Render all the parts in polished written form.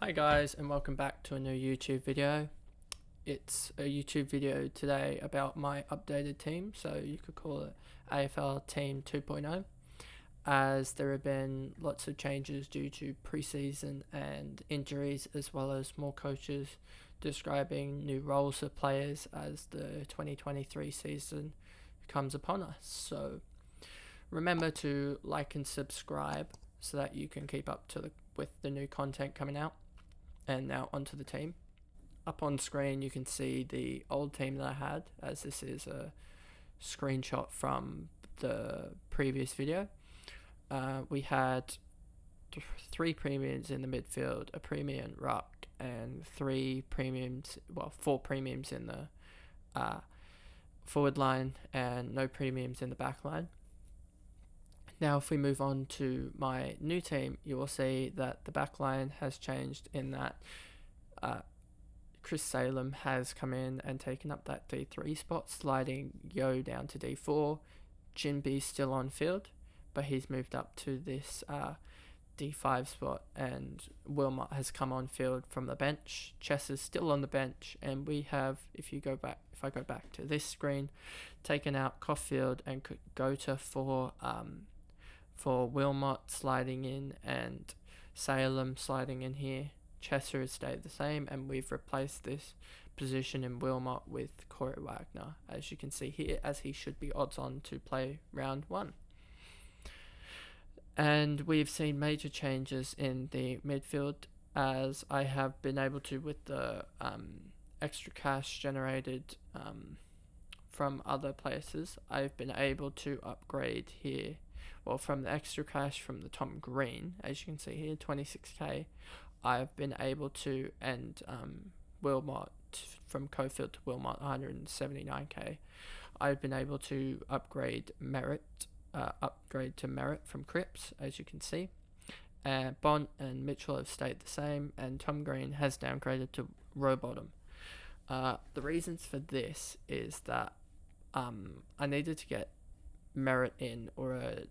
Hi guys, and welcome back to a new YouTube video. It's a YouTube video today about my updated team, so you could call it AFL Team 2.0, as there have been lots of changes due to preseason and injuries, as well as more coaches describing new roles of players as the 2023 season comes upon us. So remember to like and subscribe so that you can keep up with the new content coming out. And now onto the team. Up on screen you can see the old team that I had, as this is a screenshot from the previous video. We had 3 premiums in the midfield, a premium Ruck, and 4 premiums in the forward line, and no premiums in the back line. Now if we move on to my new team, you will see that the backline has changed in that Chris Salem has come in and taken up that D3 spot, sliding Yo down to D4. Jinby's still on field, but he's moved up to this D5 spot, and Wilmot has come on field from the bench. Chess is still on the bench, and we have, if I go back to this screen, taken out Caulfield and Gota for Wilmot sliding in and Salem sliding in here. Chesser has stayed the same, and we've replaced this position in Wilmot with Corey Wagner, as you can see here, as he should be odds on to play round 1. And we've seen major changes in the midfield, as I have been able to, with the extra cash generated from other places, I've been able to upgrade here. Well, from the extra cash from the Tom Green, as you can see here, 26k, I've been able to, and Wilmot, from Caulfield to Wilmot, 179k. I've been able to upgrade to Merrett from Cripps, as you can see. Bont and Mitchell have stayed the same, and Tom Green has downgraded to row bottom. The reasons for this is that I needed to get Merrett in, or a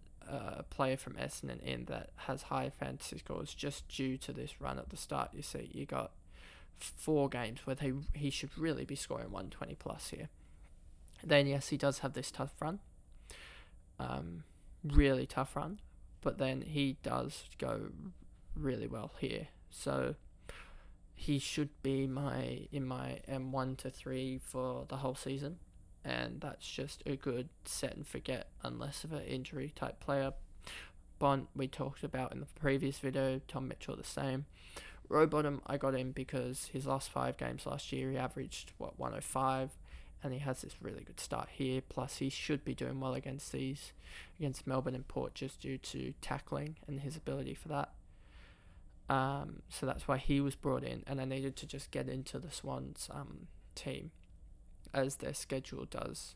player from Essendon in that has high fantasy scores, just due to this run at the start. You see, you got 4 games where he should really be scoring 120 plus here. Then yes, he does have this tough run, really tough run, but then he does go really well here. So he should be in my M1 to 3 for the whole season. And that's just a good set and forget, unless of an injury type player. Bont we talked about in the previous video. Tom Mitchell the same. Rowbottom I got him because his last 5 games last year he averaged 105, and he has this really good start here. Plus he should be doing well against Melbourne and Port, just due to tackling and his ability for that. So that's why he was brought in, and I needed to just get into the Swans team, as their schedule does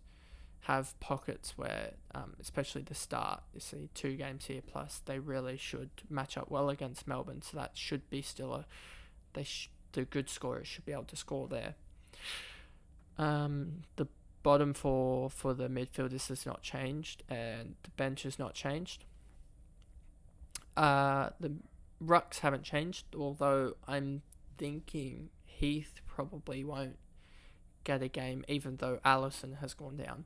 have pockets where, especially the start, you see 2 games here, plus they really should match up well against Melbourne, so that should be still the good scorers should be able to score there. The bottom for the midfielders has not changed, and the bench has not changed. The rucks haven't changed, although I'm thinking Heath probably won't get a game, even though Allison has gone down.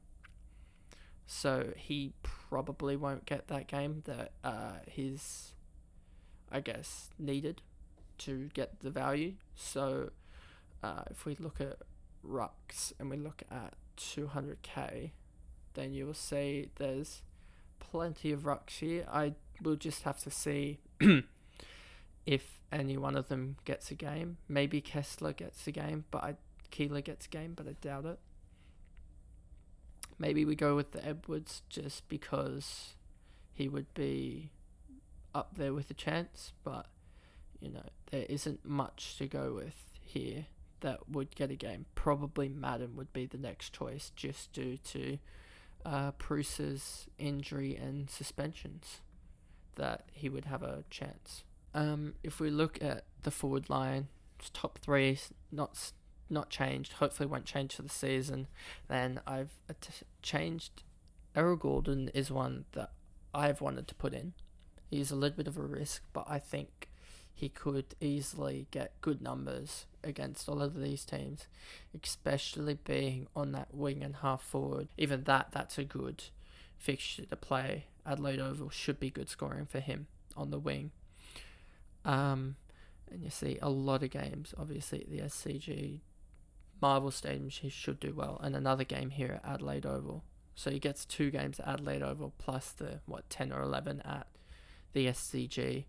So he probably won't get that game that he's, I guess, needed to get the value. So if we look at rucks and we look at 200k, then you will see there's plenty of rucks here. I will just have to see if any one of them gets a game. Maybe Kessler gets a game, Keeler gets a game, but I doubt it. Maybe we go with the Edwards, just because he would be up there with a chance, but there isn't much to go with here that would get a game. Probably Madden would be the next choice, just due to Pruce's injury and suspensions, that he would have a chance. If we look at the forward line, top 3 not changed, hopefully won't change for the season. Then I've changed. Errol Gulden is one that I've wanted to put in. He's a little bit of a risk, but I think he could easily get good numbers against a lot of these teams, especially being on that wing and half forward. Even that's a good fixture to play. Adelaide Oval should be good scoring for him on the wing. And you see a lot of games, obviously, at the SCG. Marvel Stadium, he should do well. And another game here at Adelaide Oval. So he gets 2 games at Adelaide Oval plus the, 10 or 11 at the SCG.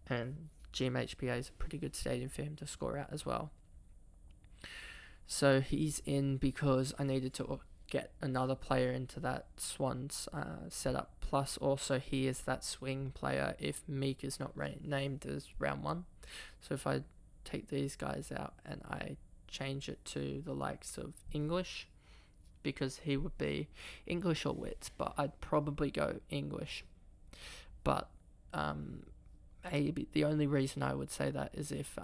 And GMHBA is a pretty good stadium for him to score at as well. So he's in because I needed to get another player into that Swans setup. Plus also he is that swing player if Meek is not named as round 1. So if I take these guys out and I change it to the likes of English, because he would be English or Wits, but I'd probably go English. But maybe the only reason I would say that is if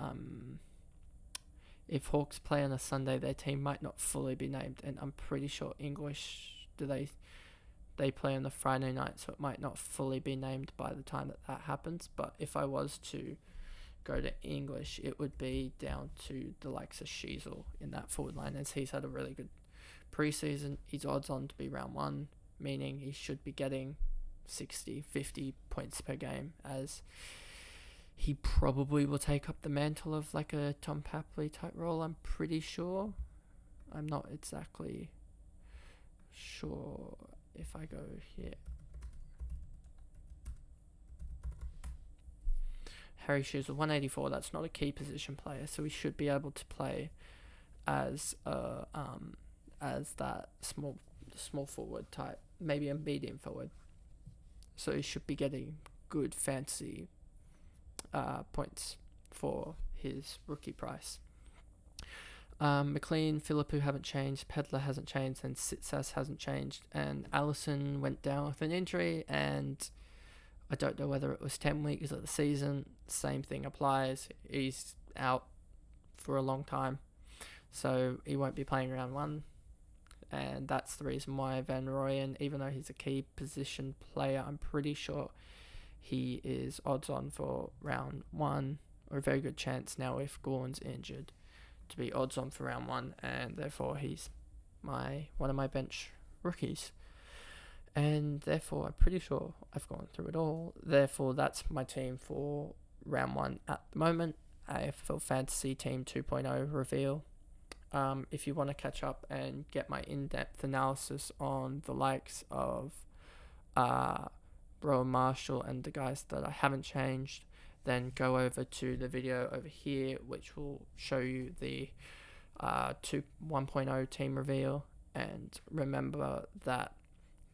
Hawks play on a Sunday, their team might not fully be named, and I'm pretty sure English they play on the Friday night, so it might not fully be named by the time that happens. But if I was to go to English, it would be down to the likes of Sheasel in that forward line, as he's had a really good preseason. He's odds on to be round 1, meaning he should be getting 60, 50 points per game, as he probably will take up the mantle of like a Tom Papley type role, I'm pretty sure. I'm not exactly sure if I go here. Harry Shears with 184, that's not a key position player, so he should be able to play as that small forward type, maybe a medium forward. So he should be getting good fantasy points for his rookie price. McLean, Philippou haven't changed, Pedler hasn't changed, and Sitsas hasn't changed, and Allison went down with an injury, and I don't know whether it was 10 weeks of the season. Same thing applies. He's out for a long time, so he won't be playing round 1, and that's the reason why Van Rooyen, even though he's a key position player, I'm pretty sure he is odds on for round 1, or a very good chance now if Gorn's injured to be odds on for round 1, and therefore he's one of my bench rookies. And therefore I'm pretty sure I've gone through it all. Therefore that's my team for round 1 at the moment. AFL Fantasy Team 2.0 reveal. If you want to catch up and get my in-depth analysis on the likes of Rowan Marshall and the guys that I haven't changed, then go over to the video over here, which will show you the 1.0 team reveal. And remember that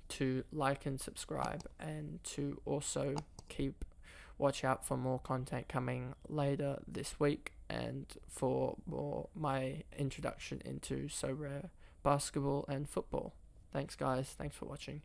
to like and subscribe, and to also watch out for more content coming later this week, and for more my introduction into So Rare basketball and football. Thanks guys, thanks for watching.